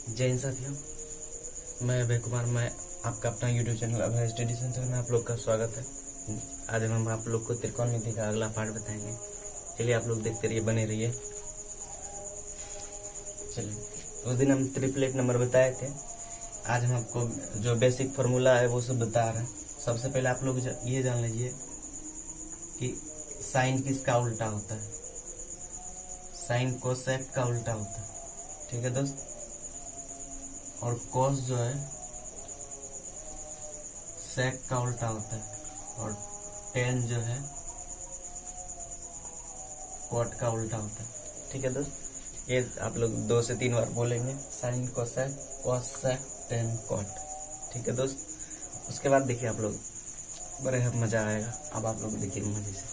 जय हिंद साथियों, मैं अभय कुमार। मैं आपका अपना यूट्यूब चैनल अभय स्टडी सेंटर में आप लोग का स्वागत है। आज हम आप लोग को त्रिकोणमिति का अगला पार्ट बताएंगे। चलिए आप लोग देखते रहिए, बने रहिए। चलिए, उस दिन हम ट्रिपलेट नंबर बताए थे। आज हम आपको जो बेसिक फार्मूला है वो सब बता रहे हैं। सबसे पहले आप लोग ये जान लीजिए कि साइन किसका उल्टा होता है। साइन कोसेक का उल्टा होता है, ठीक है दोस्त। और कॉस जो है सेक का उल्टा होता है, और टेन जो है कॉट का उल्टा होता है, ठीक है दोस्त। ये आप लोग 2 से 3 बार बोलेंगे, sine cosec cos sec tan cot, ठीक है दोस्त। उसके बाद देखिए आप लोग, बड़े मजा आएगा। अब आप लोग देखिए मजे से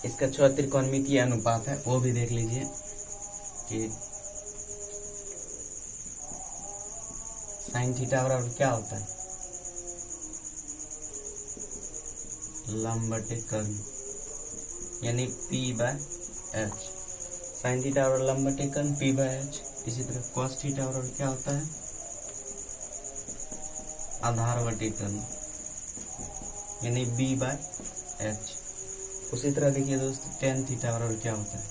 इसका छह त्रिकोणमितीय अनुपात है, वो भी देख लीजिए कि साइन थीटा बराबर क्या होता है, लंब बटे कर्ण, यानी P/H। साइन थीटा बराबर लंब बटे कर्ण P/H। इसी तरह कॉस थीटा बराबर क्या होता है, आधार बटे कर्ण, यानी B/H। उसी तरह देखिए दोस्त, टेन थीटा बराबर क्या होता है,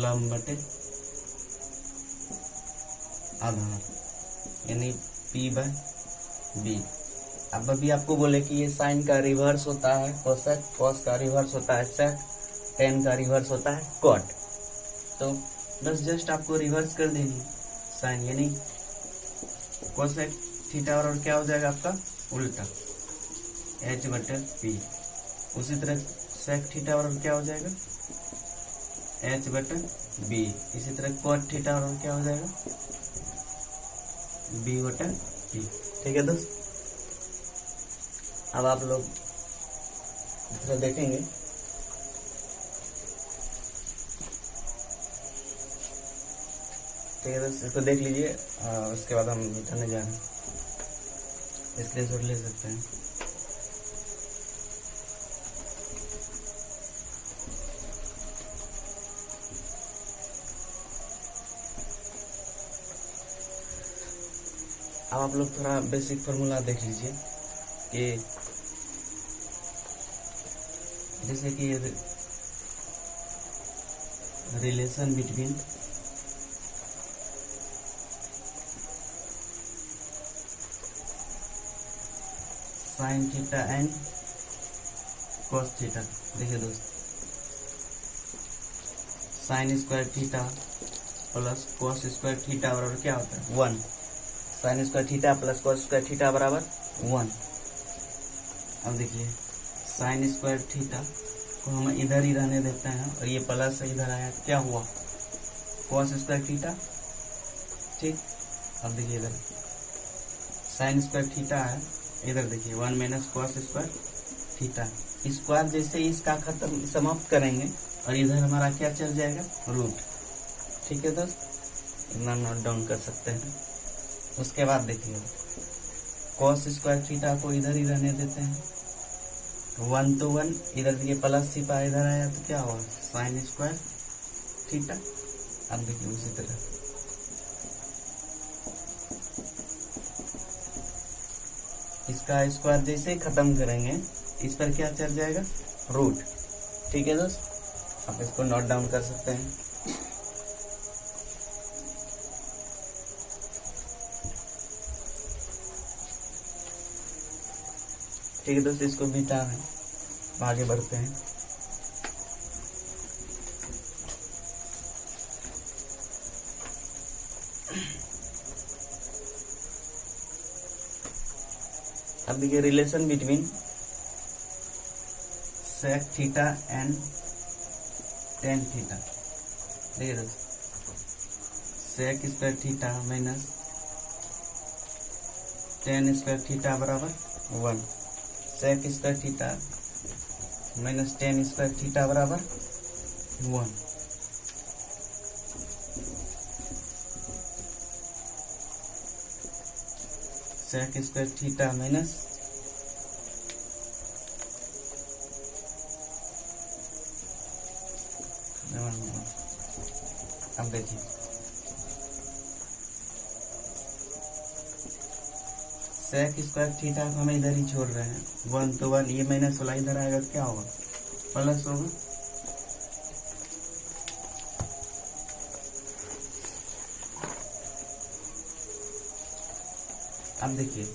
लंब बटे आधार, यानी P/B। अब अभी आपको बोले कि ये साइन का रिवर्स होता है कोसेक, कॉस का रिवर्स होता है सेक, टेन का रिवर्स होता है कॉट। तो बस जस्ट आपको रिवर्स कर देंगे साइन, यानी कोसेक थीटा और क्या हो जाएगा आपका उल्टा, H/P। उसी तरह सेक थीटा और क्या हो जाएगा, H/B। इसी तरह कॉट थीटा और क्या हो जाएगा, B/P, ठीक है दोस्त। अब आप लोग इधर देखेंगे, ठीक है दोस्त। इसको देख लीजिए, उसके बाद हम मिटाने जा रहे हैं। स्क्रीनशॉट ले सकते हैं। अब आप लोग थोड़ा बेसिक फार्मूला देख लीजिए कि जैसे कि relation between sine theta and cos theta. देखिए दोस्त, sine square theta plus cos square theta बराबर क्या होता है, 1। Sine square theta plus cos square theta बराबर 1। अब देखिए, साइन स्क्वायर थीटा को हम इधर ही रहने देते हैं, और ये प्लस से इधर आया, क्या हुआ, कॉस स्क्वायर थीटा, ठीक। अब देखिए इधर साइन स्क्वायर थीटा है, इधर देखिए 1 minus cos square theta. Square जैसे ही इसका खत्म समाप्त करेंगे, और इधर हमारा क्या चल जाएगा, रूट, ठीक है दोस्त। इतना नोट डाउन कर सकते हैं। उसके बाद देखिए, कॉस स्क्वायर थीटा को इधर ही रहने देते हैं, 1 तो 1, इधर देखिए प्लस सिपा इधर आया तो क्या हुआ, साइन स्क्वायर थीटा। अब देखिए उसी तरह इसका स्क्वायर जैसे ही खत्म करेंगे, इस पर क्या चल जाएगा, रूट, ठीक है दोस्त। आप इसको नोट डाउन कर सकते हैं। ठीक है दोस्त, इसको मिटा है, आगे बढ़ते हैं। अब देखिए, relation between sec theta and tan theta. देखिए दोस्त, sec square theta minus tan square theta बराबर 1। Sec square theta minus tan square theta बराबर 1। सेक स्क्वायर थीटा माइनस अब देखिए सेक स्क्वायर थीटा को हम इधर ही छोड़ रहे हैं, 1 तो 1, ये माइनस वाला इधर आएगा तो क्या होगा, प्लस होगा। अब देखिए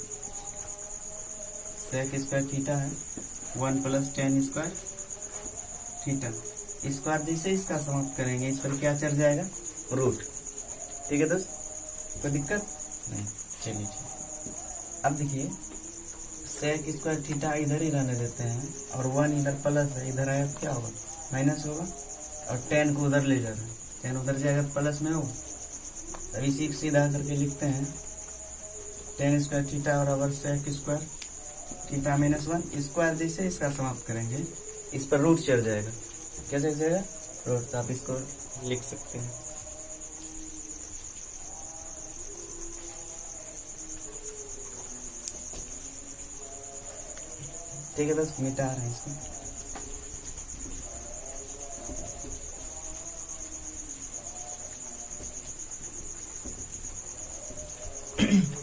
सेक स्क्वायर थीटा है 1 plus tan square theta, square जैसे इसका समाप्त करेंगे इस पर क्या चढ़ जाएगा, रूट। ठीक है दोस्त, कोई दिक्कत नहीं, चलिए ठीक। अब देखिए सेक स्क्वायर थीटा इधर ही रहने देते हैं और 1 इधर प्लस है, इधर आया तो क्या होगा, माइनस होगा, और tan को उधर ले जा रहे हैं, tan उधर जाएगा तो प्लस में होगा। तो इसी को सीधा करके लिखते हैं tan स्क्वायर थीटा बराबर sec square theta minus 1, square जैसे इसका समाप्त करेंगे इस पर रूट चढ़ जाएगा, कैसे जाएगा, रूट। तो आप इसको लिख सकते हैं। ठीक है दोस्त, मिटा रहे हैं इसको।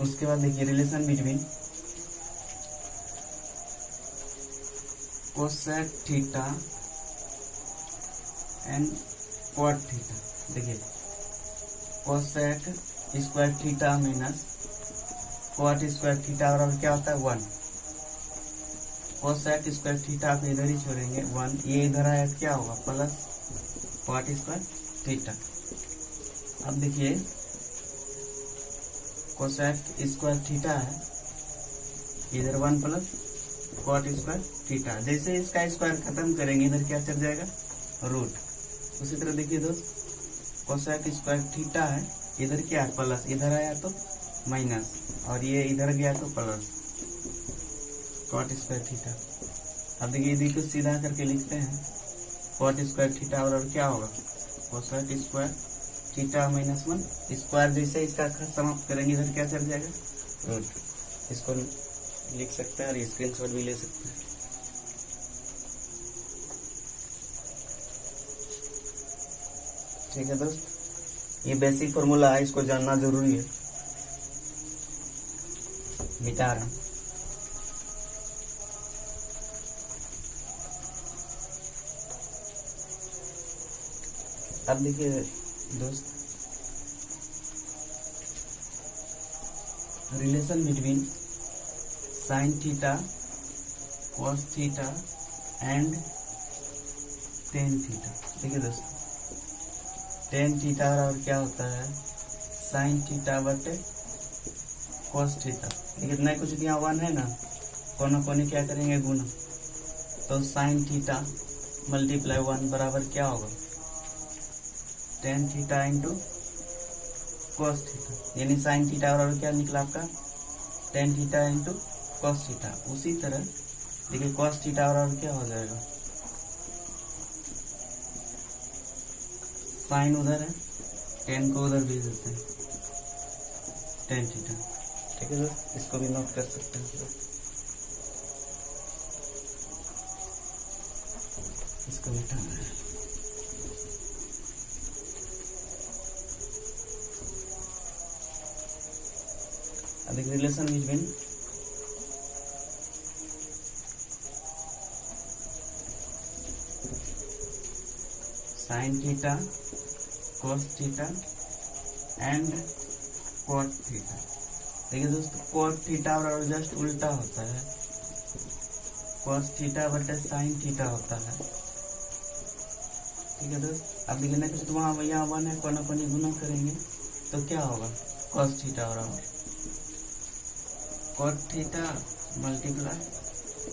उसके बाद देखिए relation between cosec theta and cot theta. देखिए cosec square theta minus cot square theta बराबर क्या होता है, 1। कोसेक स्क्वायर थीटा को इधर ही छोड़ेंगे 1, ये इधर आया तो क्या होगा, प्लस कॉट स्क्वायर थीटा। अब देखिए कोसेक स्क्वायर थीटा है इधर 1 प्लस कॉट स्क्वायर थीटा, जैसे इसका स्क्वायर खत्म करेंगे इधर क्या चल जाएगा, रूट। उसी तरह देखिए दोस्त कोसेक स्क्वायर थीटा है इधर क्या है, प्लस, इधर आया तो माइनस, और ये इधर गया तो प्लस कॉट स्क्वायर थीटा। अब देखिए इधर को सीधा करके लिखते हैं कॉट स्क्वायर थीटा बराबर क्या होगा, cosec square theta minus 1, square जैसे इसका समाप्त करेंगे इधर क्या चल जाएगा, रूट। इसको लिख सकते हैं और स्क्रीनशॉट भी ले सकते हैं। ठीक है दोस्त, ये बेसिक फॉर्मूला है, इसको जानना जरूरी है। मिटा रहा हूं। अब देखिए दोस्त relation between sine theta cos theta and tan theta. देखिए दोस्तों टेन थीटा बराबर क्या होता है, साइन थीटा बटे कॉस थीटा। देखिए नहीं कुछ यहाँ 1 है ना, कोने कोने क्या करेंगे, गुना। तो साइन थीटा मल्टीप्लाई 1 बराबर क्या होगा, tan theta into cos theta, यानी साइन थीटा बराबर क्या निकला आपका, tan theta into cos theta. उसी तरह देखिए कॉस थीटा बराबर क्या हो जाएगा, साइन उधर है, टेन को उधर भेज देते हैं, टेन थीटा। ठीक है दोस्त, इसको भी नोट कर सकते हैं। इसको मिटाना है। अब एक relation between sine theta cos theta and cot theta. देखिए दोस्तों कॉट थीटा बराबर जस्ट उल्टा होता है, कॉस थीटा बटे साइन थीटा होता है। ठीक है दोस्त, अब देखिए ना कुछ तो वहाँ यहाँ 1 है, कोना कोनी गुना करेंगे तो क्या होगा, कॉस थीटा बराबर cot theta multiply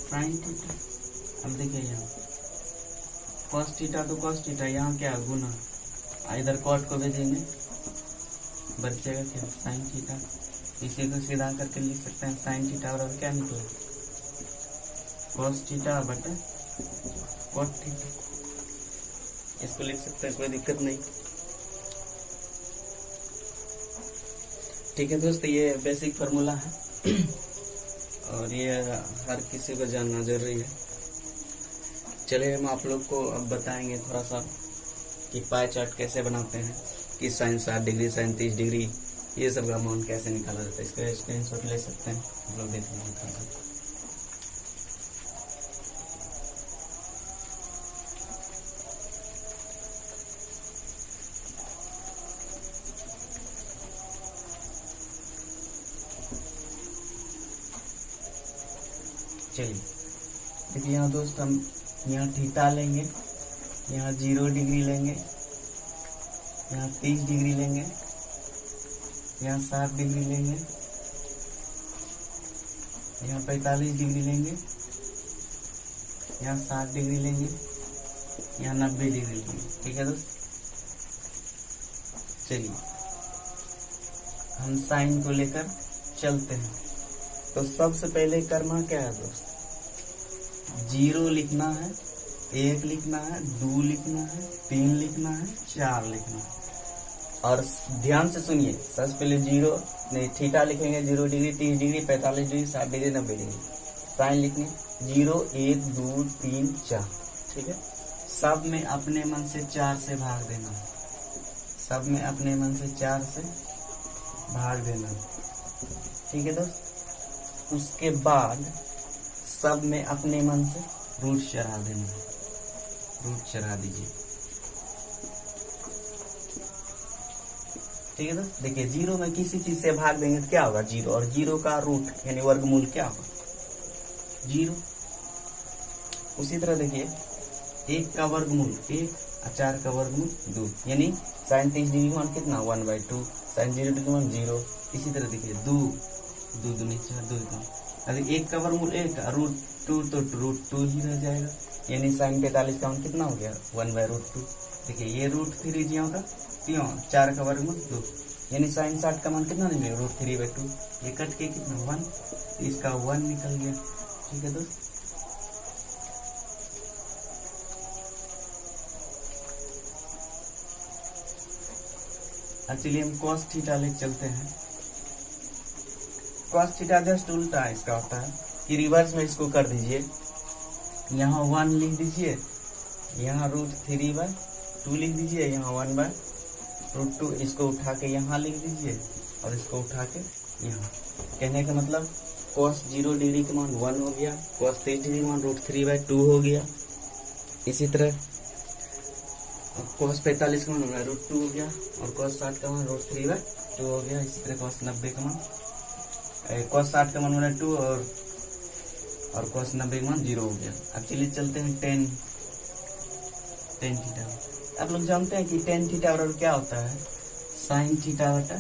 sine theta. अब देखिए यहाँ कॉस थीटा तो कॉस थीटा, यहाँ क्या गुना, इधर कॉट को भेजेंगे बचेगा क्या, साइन थीटा। इसी को सीधा करके लिख सकते हैं, साइन थीटा बराबर क्या निकला, कॉस थीटा बटे कॉट थीटा। इसको लिख सकते हैं, कोई दिक्कत नहीं। ठीक है दोस्त, ये बेसिक फार्मूला है और ये हर किसी को जानना जरूरी है। चलिए हम आप लोग को अब बताएंगे थोड़ा सा कि पाई चार्ट कैसे बनाते हैं, कि साइन 60 डिग्री, साइन 30 डिग्री, ये सब का मान कैसे निकाला जाता है, इसका स्क्रीनशॉट ले सकते हैं आप लोग, देख लीजिए थोड़ा सा। चलिए देखिए यहाँ दोस्त, हम यहाँ थीटा लेंगे, यहाँ 0 डिग्री लेंगे, यहाँ 30 डिग्री लेंगे, यहाँ 60 डिग्री लेंगे, यहाँ 45 डिग्री लेंगे, यहाँ 60 डिग्री लेंगे, यहाँ 90 डिग्री लेंगे। ठीक है दोस्त, चलिए हम साइन को लेकर चलते हैं। तो सबसे पहले करना क्या है दोस्त, 0 लिखना है, 1 लिखना है, 2 लिखना है, 3 लिखना है, 4 लिखना है। और ध्यान से सुनिए, सबसे पहले 0 नहीं, थीटा लिखेंगे 0 degree, 30 degree, 45 degree, 60 degree, 90 degree, sine लिखने 0, 1, 2, 3, 4। ठीक है, सब में अपने मन से 4 से भाग देना है, सब में अपने मन से 4 से भाग देना है। ठीक है दोस्त, उसके बाद सब में अपने मन से रूट चढ़ा देना है, रूट चढ़ा दीजिए। ठीक है दोस्त, देखिए 0 में किसी चीज से भाग देंगे तो क्या होगा 0, और 0 का रूट यानी वर्गमूल क्या होगा 0। उसी तरह देखिए 1 का वर्गमूल 1 और 4 का वर्गमूल 2, यानी साइन 30 डिग्री का मान कितना 1/2, साइन 0 डिग्री का मान 0। इसी तरह देखिए 2 दूनी 4, 2 अगर 1 का वर्गमूल 1 रूट 2 तो रूट 2 ही रह जाएगा, यानी साइन 45 का मान कितना हो गया 1/√2। देखिए ये √3 जी होगा, क्यों 4 का वर्गमूल 2, यानी साइन 60 का मान कितना निकलेगा √3/2। ये कट के कितना 1, इसका 1 निकल गया। ठीक है दोस्त, एक्चुअली हम cos थीटा लेके चलते हैं। cos थीटा जस्ट उल्टा है इसका होता है कि रिवर्स में इसको कर दीजिए, यहाँ 1 लिख दीजिए, यहाँ √3/2 लिख दीजिए, यहाँ 1/√2, इसको उठा के यहाँ लिख दीजिए और इसको उठा के यहाँ। कहने का मतलब cos 0 डिग्री का मान 1 हो गया, cos 30 डिग्री का मान √3/2 हो गया। इसी तरह cos 45 का मान √2 हो गया और cos 60 का मान √3/2 हो गया। इसी तरह cos 90 का मान cos 60 का मान 2 और cos 90 का मान 0 हो गया। अब चलिए चलते हैं tan थीटा। आप लोग जानते हैं कि tan थीटा बराबर क्या होता है sin थीटा बटा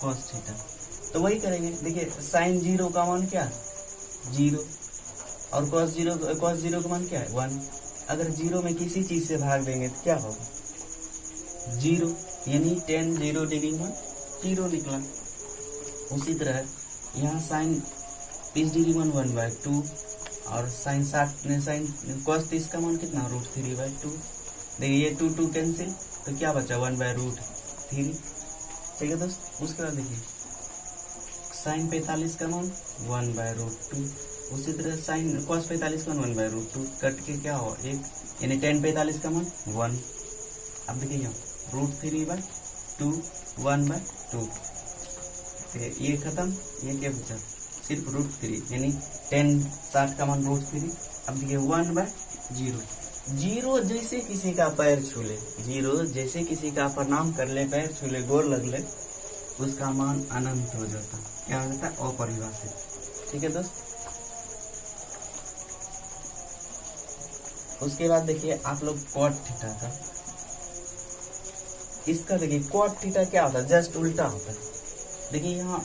cos थीटा। तो वही करेंगे, देखिए sin 0 का मान क्या 0 और cos 0 का मान क्या है 1। अगर 0 में किसी चीज से भाग देंगे तो क्या होगा 0, यानी tan 0 डिग्री मान 0 निकला। उसी तरह यहाँ साइन 30 डिग्री मान 1/2 और साइन cos 30 का मान कितना √3/2। देखिए ये 2 कैंसिल तो क्या बचा 1/√3। ठीक है दोस्त, उसके बाद देखिए साइन 45 का मान 1/√2। उसी तरह साइन cos 45 का मान 1/√2, कट के क्या हो 1, यानी tan 45 का मान 1। अब देखिए यहाँ √3/2 1/2, ये खत्म, ये क्या बचा सिर्फ √3, यानी tan 60 का मान √3। अब देखिए 1/0, 0 जैसे किसी का पैर छू ले, 0 जैसे किसी का प्रणाम कर ले, पैर छू ले, गोर लग ले, उसका मान अनंत हो जाता, क्या हो जाता है अपरिभाषित। ठीक है दोस्त, उसके बाद देखिए आप लोग cot थीटा था, इसका देखिए cot थीटा क्या होता है जस्ट उल्टा होता है। देखिए यहाँ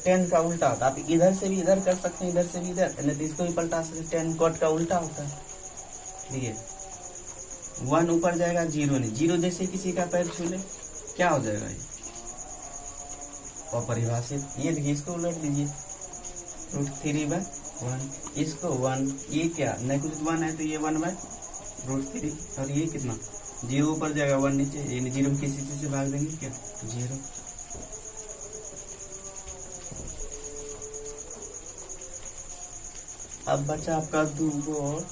tan का उल्टा होता है, आप इधर से भी इधर कर सकते हैं, इधर से भी इधर, नहीं तो इसको भी पलटा सकते हैं। tan cot का उल्टा होता है। देखिए 1 ऊपर जाएगा 0 नहीं, 0 जैसे किसी का पैर छू ले क्या हो जाएगा ये अपरिभाषित। ये देखिए इसको उलट दीजिए √3/1, इसको 1, ये क्या नहीं कुछ 1 है तो ये 1/√3 और ये कितना 0 ऊपर जाएगा 1 नीचे, यानी 0 में किसी चीज से भाग देंगे क्या 0। अब बचा आपका 2 और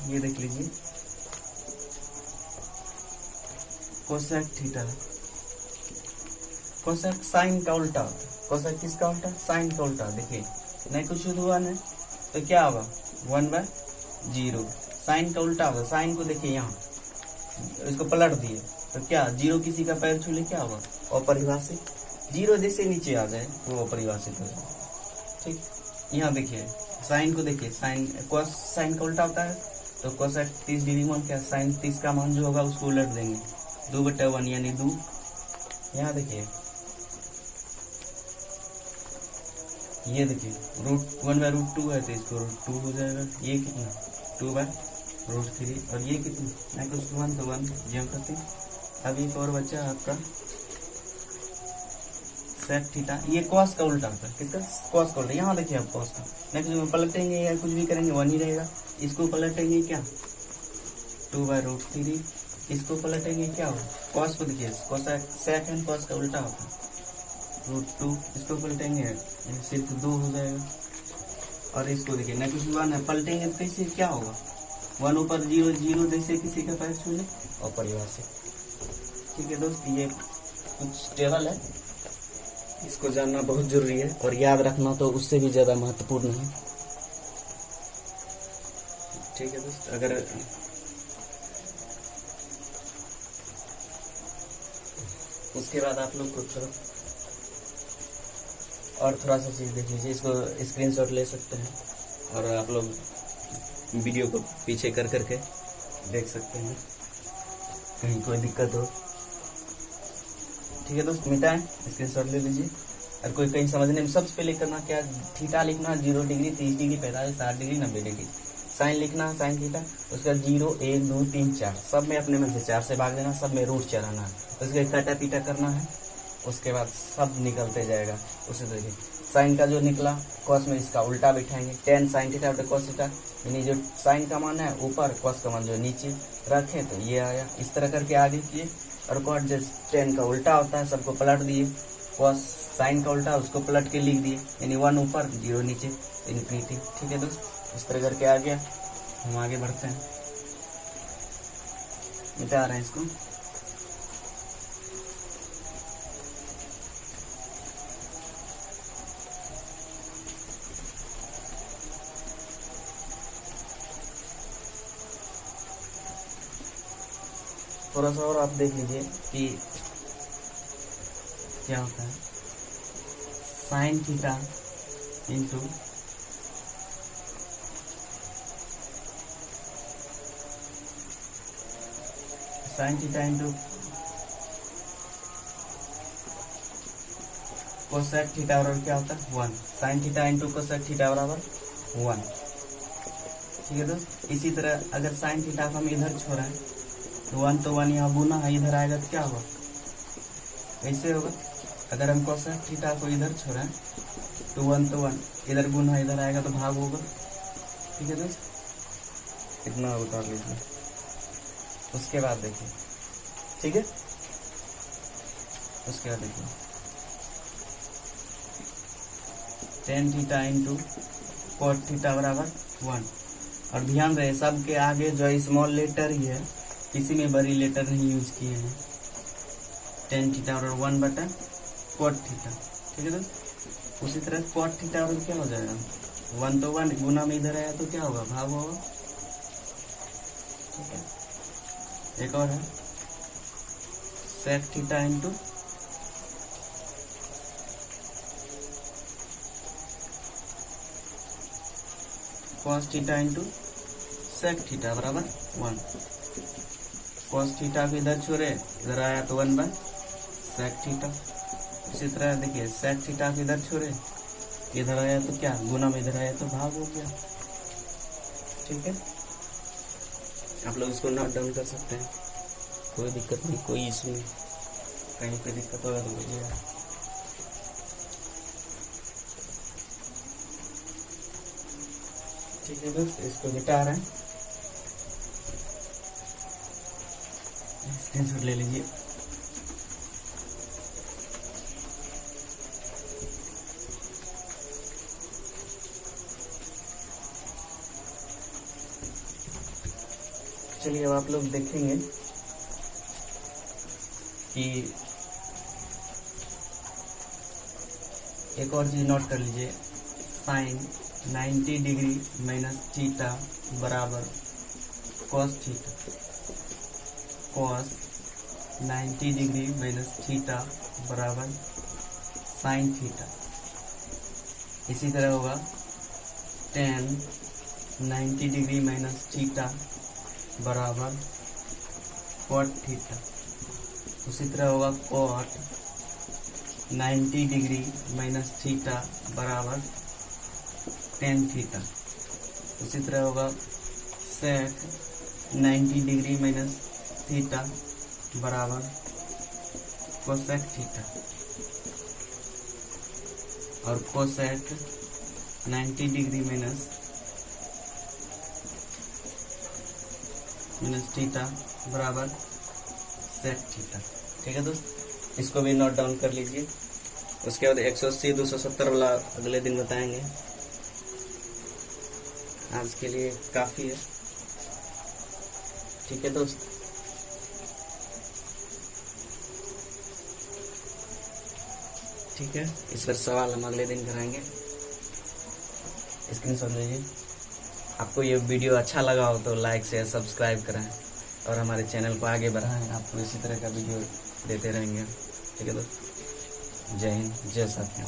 ये देख लीजिए कोसेक थीटा। कोसेक साइन का उल्टा होता है। कोसेक किसका उल्टा? साइन का उल्टा। देखिए नहीं कुछ हुआ नहीं तो क्या होगा? 1/0। साइन का उल्टा होगा। साइन को देखिए यहाँ, इसको पलट दिए तो क्या 0 किसी का पैर छूले क्या होगा? अपरिभाषित। 0 जैसे नीचे आ जाए वो अपरिभाषित हो जाए। ठीक, यहाँ देखिए साइन को देखिए, साइन कोस साइन का उल्टा होता है तो कोसेक 30 डिग्री मान क्या? साइन 30 का मान जो होगा उसको उलट देंगे, 2/1 यानी 2। यहाँ देखिए ये देखिए √1/√2 है तो इसको √2 हो जाएगा। ये कितना? 2/√3। और ये कितना? नहीं कुछ 1 तो 1 जम करते। अब एक और बच्चा आपका सेक थीटा। ये कॉस का उल्टा होता है। किसका? कॉस का उल्टा। यहाँ देखिए आप कॉस का, नहीं कुछ पलटेंगे या कुछ भी करेंगे 1 ही रहेगा। इसको पलटेंगे क्या? 2/√3। इसको पलटेंगे क्या होगा? कॉस को देखिए, सेक एंड कॉस का उल्टा होता है √2। इसको पलटेंगे सिर्फ 2 हो जाएगा। और इसको देखिए ना कुछ 1 है, पलटेंगे तो कैसे क्या होगा? 1 ऊपर 0, 0 जैसे किसी का पैर छूले अपरिभाषित। ठीक है दोस्त, ये कुछ टेबल है, इसको जानना बहुत जरूरी है और याद रखना तो उससे भी ज्यादा महत्वपूर्ण है। ठीक है दोस्त, अगर उसके बाद आप लोग को थोड़ा सा चीज देख लीजिए। इसको स्क्रीनशॉट ले सकते हैं और आप लोग वीडियो को पीछे कर करके देख सकते हैं, कहीं कोई दिक्कत हो। ठीक है दोस्त, मिटाएं, स्क्रीनशॉट ले लीजिए। और कोई कहीं समझने में सबसे पहले करना क्या? थीटा लिखना 0 degree, 30 degree, 45, 60 degree, 90 degree. Sine लिखना है, साइन थीटा, उसका 0, 1, 2, 3, 4 सब में अपने में से 4 से भाग देना, सब में रूट चलाना है, उसके काटा पीटा करना है। उसके बाद सब निकलते जाएगा उसी तरीके। साइन का जो निकला कॉस में इसका उल्टा बैठाएंगे, tan साइन थीटा बटे कॉस थीटा, यानी जो साइन का मान है ऊपर, कॉस का मान जो नीचे रखें तो ये आया। इस तरह करके आगे किए। और कॉट जैसे tan का उल्टा होता है सबको पलट दिए, कॉस साइन का उल्टा उसको पलट के लिख दिए, यानी 1 ऊपर 0 नीचे इन्फिनिटी। ठीक है दोस्त, इस तरह करके आ गया। हम आगे बढ़ते हैं, मिटा रहे हैं इसको। थोड़ा सा और आप देख लीजिए कि क्या होता है। Sine theta into cosec theta बराबर क्या होता है? 1। Sine theta into cosec theta बराबर 1। ठीक है दोस्त, इसी तरह अगर साइन थीटा को हम इधर छोड़ें तो 1 तो 1 यहाँ गुना है, इधर आएगा तो क्या होगा? कैसे होगा? अगर हम कोसेक थीटा को इधर छोड़ें तो 1 तो 1 इधर गुना इधर आएगा तो भाग होगा। ठीक है दोस्त, इतना उतार लीजिए। उसके बाद देखिए, ठीक है, उसके बाद देखिए tan theta into cot theta बराबर 1। और ध्यान रहे सबके आगे जो स्मॉल लेटर ही है, किसी में बड़ी लेटर नहीं यूज किए हैं। tan थीटा और 1 बटा कॉट थीटा। ठीक है दोस्त, उसी तरह कॉट थीटा और क्या हो जाएगा? 1 तो 1 गुना में इधर आया तो क्या होगा? भाग होगा। ठीक है, एक और है sec theta into cos theta into sec theta बराबर 1। कॉस थीटा को इधर छोड़े, इधर आया तो 1/सेक थीटा। इसी तरह देखिए सेक थीटा को इधर छोड़े, इधर आया तो क्या? गुना में इधर आया तो भाग हो गया। ठीक है, आप लोग इसको नोट डाउन कर सकते हैं, कोई दिक्कत नहीं, कोई इशू नहीं। कहीं कोई दिक्कत होगा तो बोलिएगा। ठीक है दोस्त, इसको मिटा रहे हैं, स्क्रीनशॉट ले लीजिए। चलिए अब आप लोग देखेंगे कि एक और चीज नोट कर लीजिए, साइन 90 डिग्री माइनस थीटा बराबर cos theta. Cos 90 degree minus theta बराबर साइन थीटा। इसी तरह होगा टेन 90 डिग्री माइनस थीटा बराबर कॉट थीटा। उसी तरह होगा कॉट 90 डिग्री माइनस थीटा बराबर टेन थीटा। उसी तरह होगा सेक 90 डिग्री माइनस थीटा बराबर कोसेक थीटा। और कोसेक 90 डिग्री माइनस थीटा बराबर सेक थीटा। ठीक है दोस्त, इसको भी नोट डाउन कर लीजिए। उसके बाद 180 270 वाला अगले दिन बताएंगे। आज के लिए काफी है। ठीक है दोस्त, ठीक है। इस पर सवाल हम अगले दिन कराएंगे। स्क्रीनशॉट लीजिए। आपको ये वीडियो अच्छा लगा हो तो लाइक शेयर सब्सक्राइब करें और हमारे चैनल को आगे बढ़ाएं। आपको इसी तरह का वीडियो देते रहेंगे। ठीक है दोस्त, जय हिंद, जय साथियों।